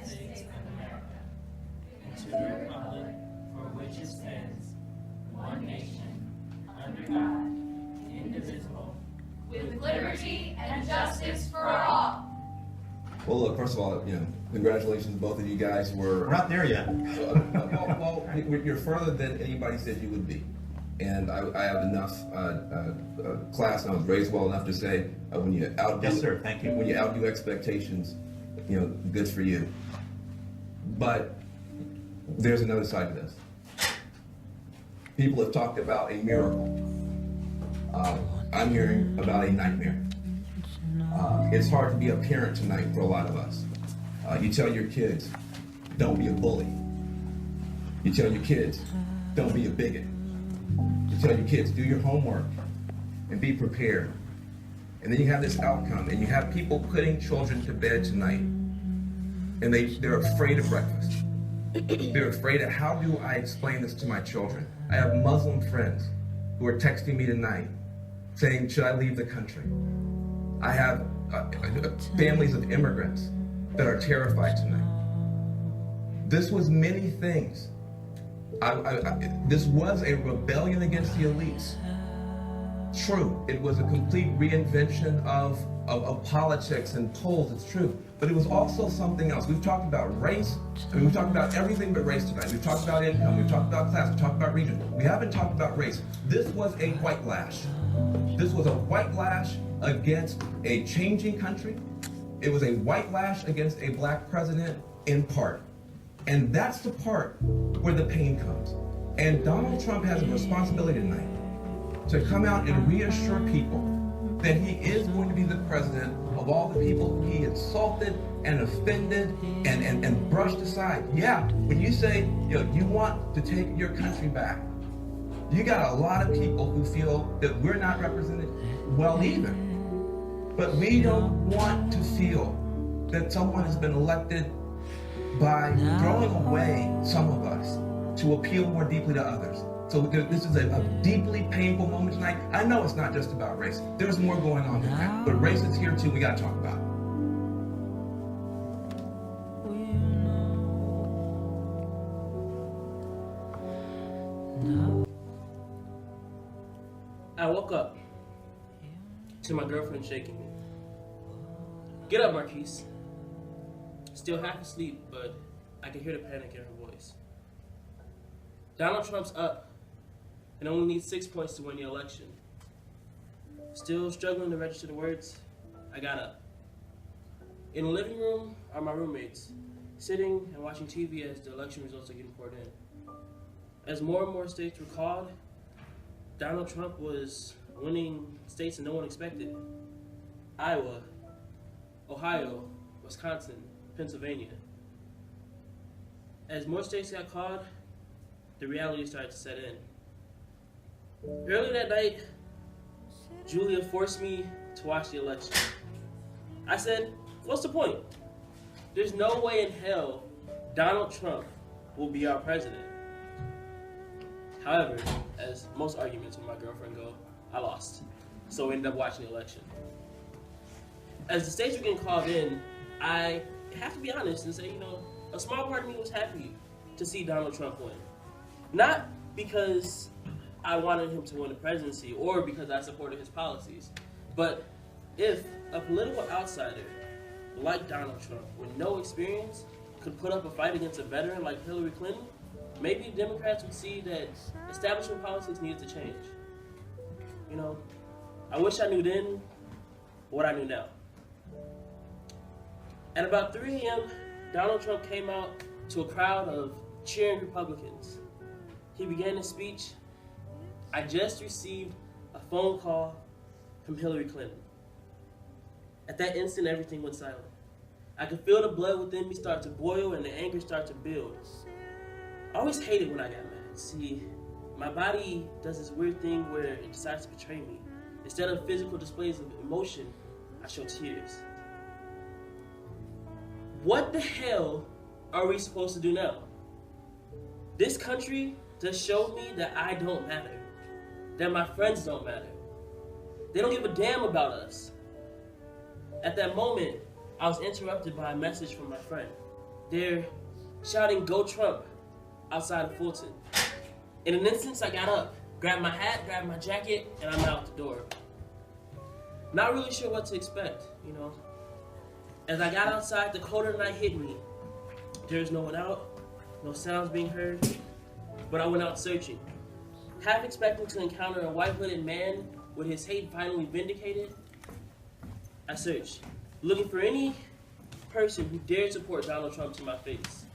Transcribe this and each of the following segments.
States of America, and to the republic for which it stands, one nation, under God, indivisible, with liberty and justice for all. Well, look, first of all, congratulations to both of you guys. We're not there yet. You're further than anybody said you would be. And I have enough class, and I was raised well enough to say, when you outdo, Yes, sir. Thank you. when you outdo expectations, good for you. But there's another side to this. People have talked about a miracle. I'm hearing about a nightmare. It's hard to be a parent tonight for a lot of us. You tell your kids, don't be a bully. You tell your kids, don't be a bigot. You tell your kids, do your homework and be prepared. And then you have this outcome, and you have people putting children to bed tonight, and they're afraid of breakfast. They're afraid of, how do I explain this to my children? I have Muslim friends who are texting me tonight saying, should I leave the country? I have families of immigrants that are terrified tonight. This was many things. This was a rebellion against the elites. True, it was a complete reinvention of politics and polls, it's true. But it was also something else. We've talked about race, we've talked about everything but race tonight. We've talked about income, we've talked about class, we've talked about region. We haven't talked about race. This was a white lash. This was a white lash against a changing country. It was a white lash against a black president, in part. And that's the part where the pain comes. And Donald Trump has a responsibility tonight to come out and reassure people that he is going to be the president of all the people he insulted and offended and brushed aside. Yeah, when you say you want to take your country back, you got a lot of people who feel that we're not represented well either. But we don't want to feel that someone has been elected by throwing away some of us to appeal more deeply to others. So this is a deeply painful moment tonight. I know it's not just about race. There's more going on than that. But race is here too. We got to talk about it. I woke up to my girlfriend shaking me. Get up, Marquise. Still half asleep, but I can hear the panic in her voice. Donald Trump's up and only needs 6 points to win the election. Still struggling to register the words, I got up. In the living room are my roommates, sitting and watching TV as the election results are getting poured in. As more and more states were called, Donald Trump was winning states that no one expected. Iowa, Ohio, Wisconsin, Pennsylvania. As more states got called, the reality started to set in. Early that night, Julia forced me to watch the election. I said, what's the point? There's no way in hell Donald Trump will be our president. However, as most arguments with my girlfriend go, I lost. So we ended up watching the election. As the states were getting called in, I have to be honest and say, a small part of me was happy to see Donald Trump win. Not because I wanted him to win the presidency or because I supported his policies, but if a political outsider like Donald Trump with no experience could put up a fight against a veteran like Hillary Clinton, maybe Democrats would see that establishment politics needed to change. I wish I knew then what I knew now. At about 3 a.m., Donald Trump came out to a crowd of cheering Republicans. He began his speech. I just received a phone call from Hillary Clinton. At that instant, everything went silent. I could feel the blood within me start to boil and the anger start to build. I always hated when I got mad. See, my body does this weird thing where it decides to betray me. Instead of physical displays of emotion, I show tears. What the hell are we supposed to do now? This country just showed me that I don't matter, that my friends don't matter. They don't give a damn about us. At that moment, I was interrupted by a message from my friend. They're shouting, "Go Trump," outside of Fulton. In an instant, I got up, grabbed my hat, grabbed my jacket, and I'm out the door. Not really sure what to expect, you know. As I got outside, the cold of the night hit me. There's no one out, no sounds being heard, but I went out searching. Half expecting to encounter a white-hooded man with his hate finally vindicated, I searched, looking for any person who dared support Donald Trump to my face.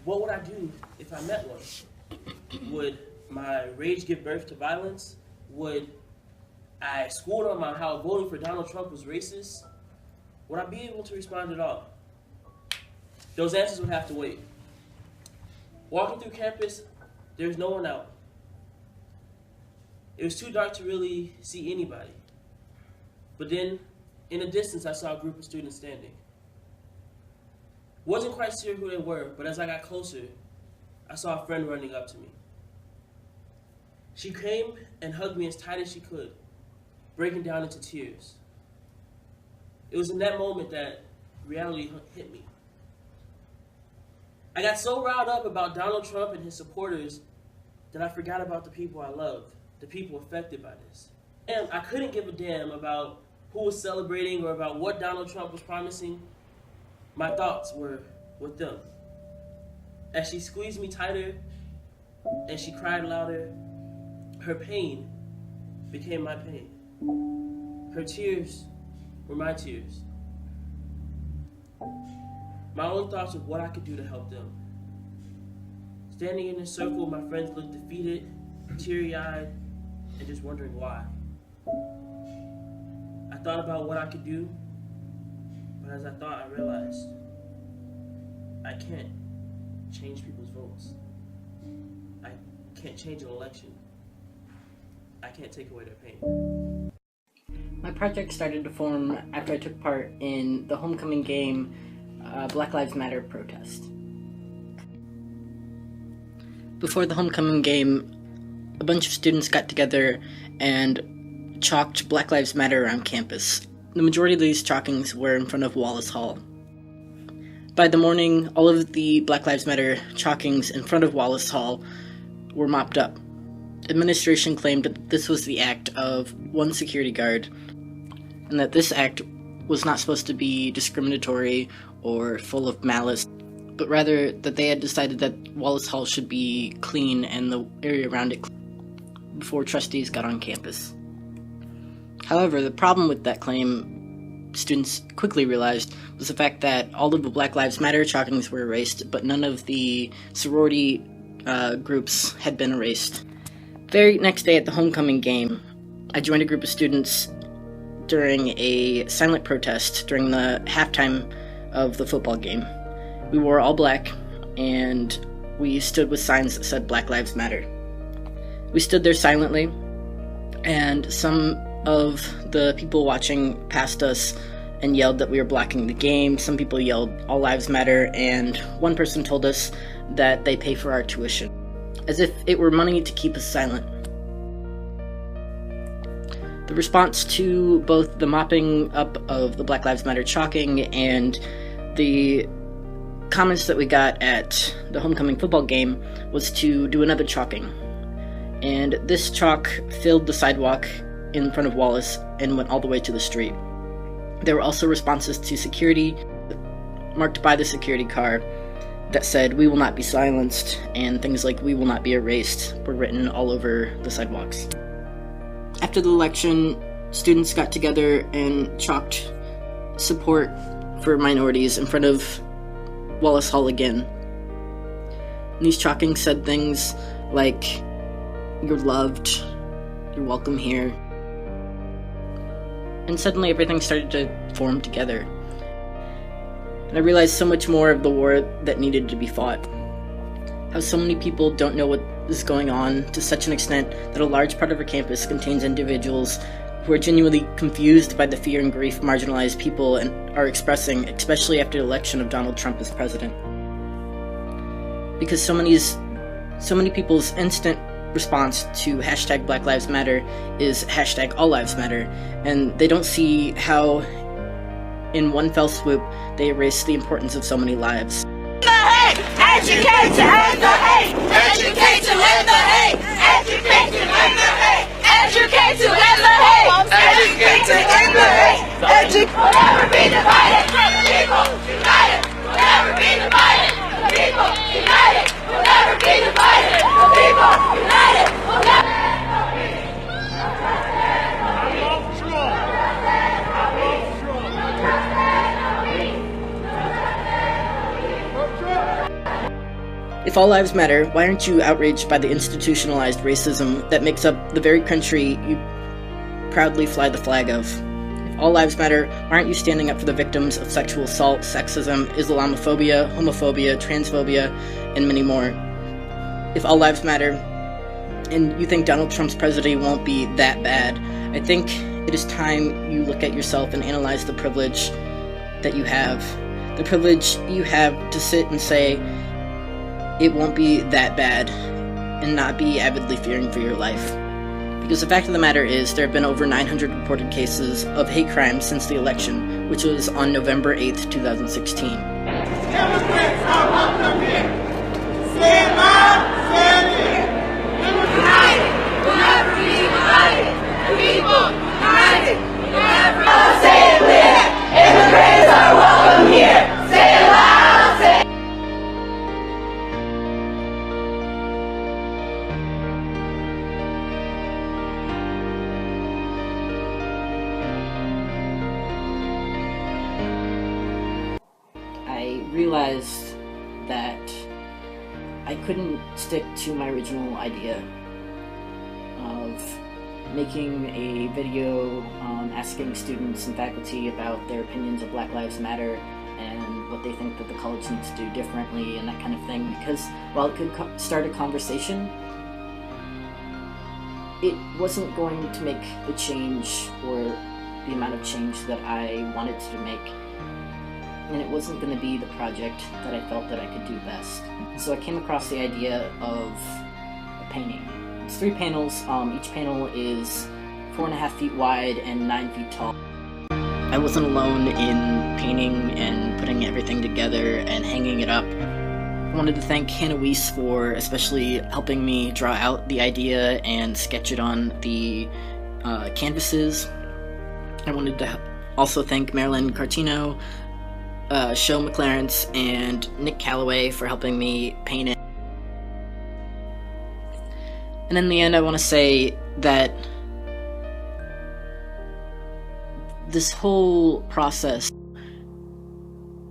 What would I do if I met one? Would my rage give birth to violence? Would I school them on how voting for Donald Trump was racist? Would I be able to respond at all? Those answers would have to wait. Walking through campus, there's no one out. It was too dark to really see anybody. But then, in the distance, I saw a group of students standing. Wasn't quite sure who they were, but as I got closer, I saw a friend running up to me. She came and hugged me as tight as she could, breaking down into tears. It was in that moment that reality hit me. I got so riled up about Donald Trump and his supporters that I forgot about the people I love, the people affected by this. And I couldn't give a damn about who was celebrating or about what Donald Trump was promising. My thoughts were with them. As she squeezed me tighter and she cried louder, her pain became my pain. Her tears were my tears. My own thoughts of what I could do to help them. Standing in a circle, my friends looked defeated, teary-eyed, and just wondering why. I thought about what I could do, but as I thought, I realized I can't change people's votes. I can't change an election. I can't take away their pain. My project started to form after I took part in the homecoming game Black Lives Matter protest. Before the homecoming game, a bunch of students got together and chalked Black Lives Matter around campus. The majority of these chalkings were in front of Wallace Hall. By the morning, all of the Black Lives Matter chalkings in front of Wallace Hall were mopped up. Administration claimed that this was the act of one security guard, and that this act was not supposed to be discriminatory or full of malice, but rather that they had decided that Wallace Hall should be clean and the area around it clean before trustees got on campus. However, the problem with that claim, students quickly realized, was the fact that all of the Black Lives Matter chalkings were erased, but none of the sorority groups had been erased. Very next day at the homecoming game, I joined a group of students during a silent protest during the halftime of the football game. We wore all black, and we stood with signs that said Black Lives Matter. We stood there silently, and some of the people watching passed us and yelled that we were blocking the game. Some people yelled All Lives Matter, and one person told us that they pay for our tuition, as if it were money to keep us silent. The response to both the mopping up of the Black Lives Matter chalking and the comments that we got at the homecoming football game was to do another chalking. And this chalk filled the sidewalk in front of Wallace and went all the way to the street. There were also responses to security marked by the security car that said, "We will not be silenced," and things like "We will not be erased" were written all over the sidewalks. After the election, students got together and chalked support for minorities in front of Wallace Hall again. And these chalkings said things like, "You're loved," "You're welcome here." And suddenly everything started to form together. And I realized so much more of the war that needed to be fought. How so many people don't know what is going on to such an extent that a large part of our campus contains individuals who are genuinely confused by the fear and grief marginalized people are expressing, especially after the election of Donald Trump as president. Because so many people's instant response to hashtag Black Lives Matter is hashtag All Lives Matter, and they don't see how in one fell swoop, they erase the importance of so many lives. Educate to end the hate! Educate to end the hate! Educate to end the hate! Educate to end the hate! Educate to end the hate! We'll never be divided! People united! We'll never be divided! People united! We'll never be divided! People united! We'll never. If all lives matter, why aren't you outraged by the institutionalized racism that makes up the very country you proudly fly the flag of? If all lives matter, why aren't you standing up for the victims of sexual assault, sexism, Islamophobia, homophobia, transphobia, and many more? If all lives matter, and you think Donald Trump's presidency won't be that bad, I think it is time you look at yourself and analyze the privilege that you have. The privilege you have to sit and say, it won't be that bad, and not be avidly fearing for your life. Because the fact of the matter is, there have been over 900 reported cases of hate crimes since the election, which was on November 8th, 2016. Democrats are welcome here. Say it loud, say it again. United, we'll never be divided. People united, we'll never be divided. Say it clear. Immigrants are welcome here. Say it loud, say it. I realized that I couldn't stick to my original idea of making a video asking students and faculty about their opinions of Black Lives Matter and what they think that the college needs to do differently and that kind of thing, because while it could start a conversation, it wasn't going to make the change or the amount of change that I wanted to make. And it wasn't going to be the project that I felt that I could do best. So I came across the idea of a painting. It's 3 panels. Each panel is 4.5 feet wide and 9 feet tall. I wasn't alone in painting and putting everything together and hanging it up. I wanted to thank Hannah Weiss for especially helping me draw out the idea and sketch it on the canvases. I wanted to also thank Marilyn Cartino, Show McLarence, and Nick Calloway for helping me paint it. And in the end, I want to say that this whole process,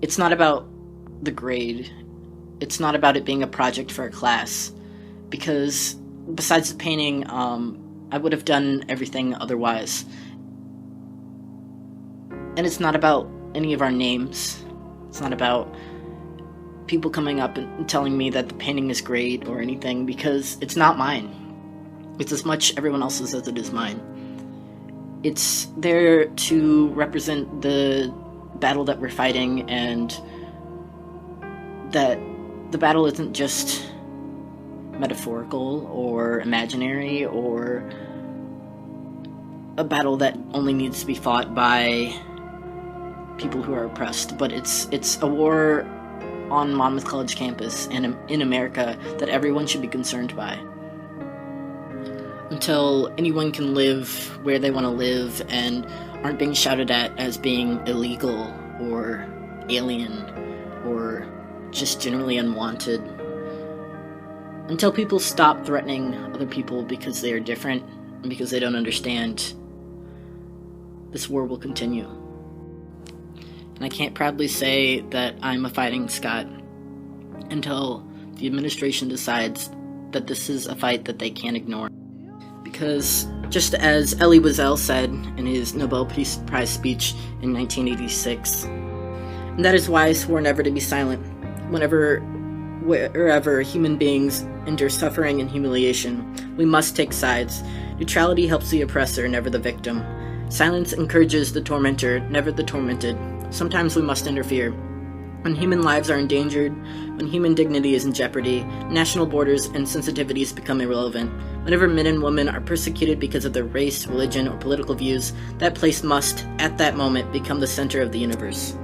it's not about the grade. It's not about it being a project for a class, because besides the painting, I would have done everything otherwise. And it's not about any of our names. It's not about people coming up and telling me that the painting is great or anything, because it's not mine. It's as much everyone else's as it is mine. It's there to represent the battle that we're fighting, and that the battle isn't just metaphorical or imaginary or a battle that only needs to be fought by people who are oppressed, but it's a war on Monmouth College campus and in America that everyone should be concerned by. Until anyone can live where they want to live and aren't being shouted at as being illegal or alien or just generally unwanted. Until people stop threatening other people because they are different and because they don't understand, this war will continue. And I can't proudly say that I'm a fighting Scot until the administration decides that this is a fight that they can't ignore. Because just as Elie Wiesel said in his Nobel Peace Prize speech in 1986, and that is why I swore never to be silent wherever human beings endure suffering and humiliation. We must take sides. Neutrality helps the oppressor, never the victim. Silence encourages the tormentor, never the tormented. Sometimes we must interfere. When human lives are endangered, when human dignity is in jeopardy, national borders and sensitivities become irrelevant. Whenever men and women are persecuted because of their race, religion, or political views, that place must, at that moment, become the center of the universe.